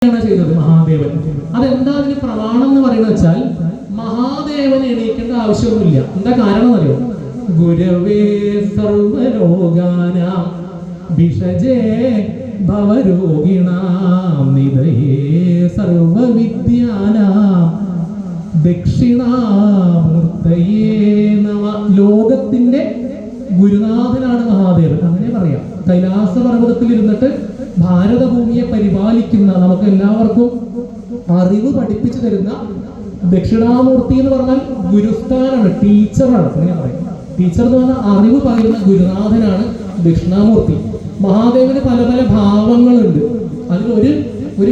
ചെയ്തത് മഹാദേവൻ. അതെന്താ അതിന് പ്രമാണം എന്ന് പറയുന്നത് വെച്ചാൽ മഹാദേവൻ എണീക്കേണ്ട ആവശ്യമൊന്നുമില്ല. എന്താ കാരണം അറിയോ? ഗുരവേ സർവലോകാനാം ഭിഷജേ ഭവരോഗിണാം നിധയേ സർവവിദ്യാനാം ദക്ഷിണാമൂർത്തയേ നമ. ലോകത്തിന്റെ ഗുരുനാഥനാണ് മഹാദേവൻ, അങ്ങനെ പറയാം. കൈലാസ പർവ്വതത്തിൽ ഇരുന്നിട്ട് ഭാരതഭൂമിയെ പരിപാലിക്കുന്ന, നമുക്ക് എല്ലാവർക്കും അറിവ് പഠിപ്പിച്ചു തരുന്ന ദക്ഷിണാമൂർത്തി എന്ന് പറഞ്ഞാൽ ഗുരുസ്ഥാനാണ്, ടീച്ചറാണ്, അങ്ങനെ പറയാം. ടീച്ചർ എന്ന് പറഞ്ഞാൽ അറിവ് പകരുന്ന ഗുരുനാഥനാണ് ദക്ഷിണാമൂർത്തി. മഹാദേവന് പല പല ഭാവങ്ങളുണ്ട്. അതിലൊരു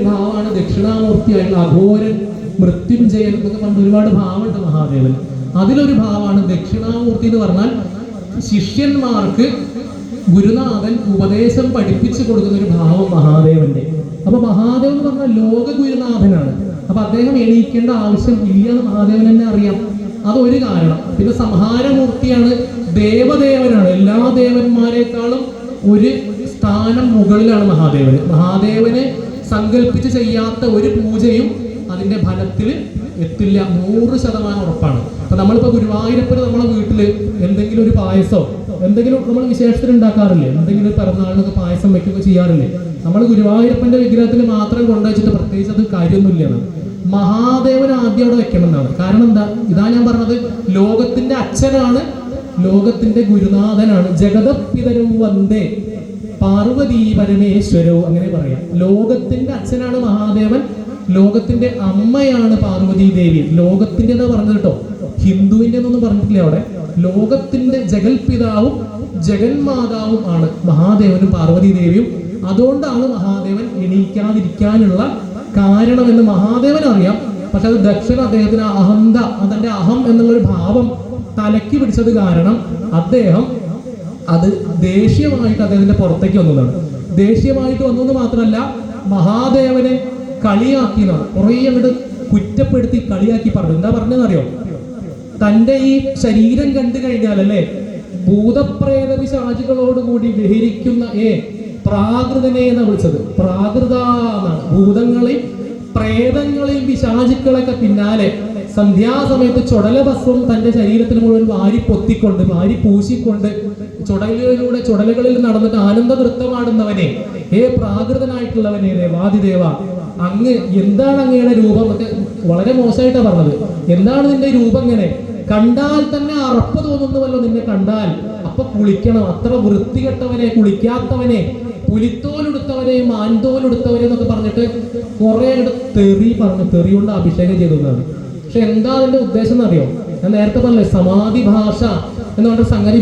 ഭാവമാണ് ദക്ഷിണാമൂർത്തിയായിട്ടുള്ള അഘോരൻ, മൃത്യുഞ്ജയൻ എന്നൊക്കെ പറഞ്ഞ ഒരുപാട് ഭാവമുണ്ട് മഹാദേവന്. അതിലൊരു ഭാവമാണ് ദക്ഷിണാമൂർത്തി എന്ന് പറഞ്ഞാൽ ശിഷ്യന്മാർക്ക് ഗുരുനാഥൻ ഉപദേശം പഠിപ്പിച്ചു കൊടുക്കുന്ന ഒരു ഭാവം മഹാദേവന്റെ. അപ്പൊ മഹാദേവൻ എന്ന് പറഞ്ഞാൽ ലോക ഗുരുനാഥനാണ്. അപ്പൊ അദ്ദേഹം എണീക്കേണ്ട ആവശ്യം ഇല്ലെന്ന് മഹാദേവൻ തന്നെ അറിയാം. അതൊരു കാരണം. പിന്നെ സംഹാരമൂർത്തിയാണ്, ദേവദേവനാണ്. എല്ലാ ദേവന്മാരെക്കാളും ഒരു സ്ഥാനം മുകളിലാണ് മഹാദേവന്. മഹാദേവനെ സങ്കല്പിച്ച് ചെയ്യാത്ത ഒരു പൂജയും അതിന്റെ ഫലത്തിൽ എത്തില്ല, 100% ഉറപ്പാണ്. അപ്പൊ നമ്മളിപ്പോ ഗുരുവായൂരപ്പന് നമ്മളെ വീട്ടില് എന്തെങ്കിലും ഒരു പായസോ എന്തെങ്കിലും നമ്മൾ വിശേഷത്തിൽ ഉണ്ടാക്കാറില്ലേ? എന്തെങ്കിലും പിറന്നാളിനൊക്കെ പായസം വെക്കുകയൊക്കെ ചെയ്യാറില്ലേ? നമ്മൾ ഗുരുവായൂരപ്പന്റെ വിഗ്രഹത്തിൽ മാത്രം കൊണ്ടുവച്ചിട്ട് പ്രത്യേകിച്ച് അത് കാര്യമൊന്നുമില്ലാണ്. മഹാദേവൻ ആദ്യം അവിടെ വെക്കണം എന്നാണ്. കാരണം എന്താ? ഇതാ ഞാൻ പറഞ്ഞത്, ലോകത്തിന്റെ അച്ഛനാണ്, ലോകത്തിന്റെ ഗുരുനാഥനാണ്. ജഗതപിതരവും വന്ദേ പാർവതീ പരമേശ്വരവും, അങ്ങനെ പറയാം. ലോകത്തിന്റെ അച്ഛനാണ് മഹാദേവൻ, ലോകത്തിന്റെ അമ്മയാണ് പാർവതീ ദേവി. ലോകത്തിന്റെ എന്താ പറഞ്ഞത് കേട്ടോ, ഹിന്ദുവിന്റെ എന്നൊന്നും പറഞ്ഞിട്ടില്ല അവിടെ. ലോകത്തിന്റെ ജഗൽപിതാവും ജഗന്മാതാവും ആണ് മഹാദേവനും പാർവതീ ദേവിയും. അതുകൊണ്ടാണ് മഹാദേവൻ എണീക്കാതിരിക്കാനുള്ള കാരണമെന്ന് മഹാദേവൻ അറിയാം. പക്ഷെ അത് ദക്ഷൻ അദ്ദേഹത്തിന് അഹന്ത, അതിന്റെ അഹം എന്നുള്ളൊരു ഭാവം തലയ്ക്ക് പിടിച്ചത് കാരണം അദ്ദേഹം അത് ദേഷ്യമായിട്ട് അദ്ദേഹത്തിന്റെ പുറത്തേക്ക് വന്നതാണ്. ദേഷ്യമായിട്ട് വന്നത് മാത്രമല്ല, മഹാദേവനെ കളിയാക്കിയതാണ്. കുറേ അങ്ങോട്ട് കുറ്റപ്പെടുത്തി കളിയാക്കി പറഞ്ഞു. എന്താ പറഞ്ഞതെന്നറിയോ? തന്റെ ഈ ശരീരം കണ്ടു കഴിഞ്ഞാൽ അല്ലേ, ഭൂതപ്രേത പിശാചുകളോടുകൂടി വിഹരിക്കുന്ന പ്രാകൃതനെ എന്ന് വിളിച്ചത്. പ്രാകൃത എന്നാണ്. ഭൂതങ്ങളെയും പ്രേതങ്ങളെയും പിശാചുക്കളൊക്കെ പിന്നാലെ സന്ധ്യാസമയത്ത് ചുടലഭസ്വം തന്റെ ശരീരത്തിൽ മുഴുവൻ വാരി പൊത്തിക്കൊണ്ട്, വാരി പൂശിക്കൊണ്ട് ചുടലുകളിൽ നടന്നിട്ട് ആനന്ദ നൃത്തമാടുന്നവനെ, പ്രാകൃതനായിട്ടുള്ളവനെ ദേവാദിദേവ, അങ്ങ് എന്താണ് അങ്ങയുടെ രൂപം ഒക്കെ വളരെ മോശമായിട്ടാണ് പറഞ്ഞത്. എന്താണ് നിന്റെ രൂപം? ഇങ്ങനെ കണ്ടാൽ തന്നെ അറപ്പ് തോന്നുന്നുവല്ലോ നിന്നെ കണ്ടാൽ. അപ്പൊ കുളിക്കണം, അത്ര വൃത്തികെട്ടവനെ, കുളിക്കാത്തവനെ, പുലിത്തോലെടുത്തവനെ, മാൻതോലെടുത്തവനെ എന്നൊക്കെ പറഞ്ഞിട്ട് കുറെ തെറി പറഞ്ഞു. തെറി കൊണ്ട് അഭിഷേകം ചെയ്തതാണ്. പക്ഷെ എന്താ അതിന്റെ ഉദ്ദേശം എന്നറിയോ? ഞാൻ നേരത്തെ പറഞ്ഞേ, സമാധി ഭാഷ എന്ന് പറഞ്ഞ സംഗതി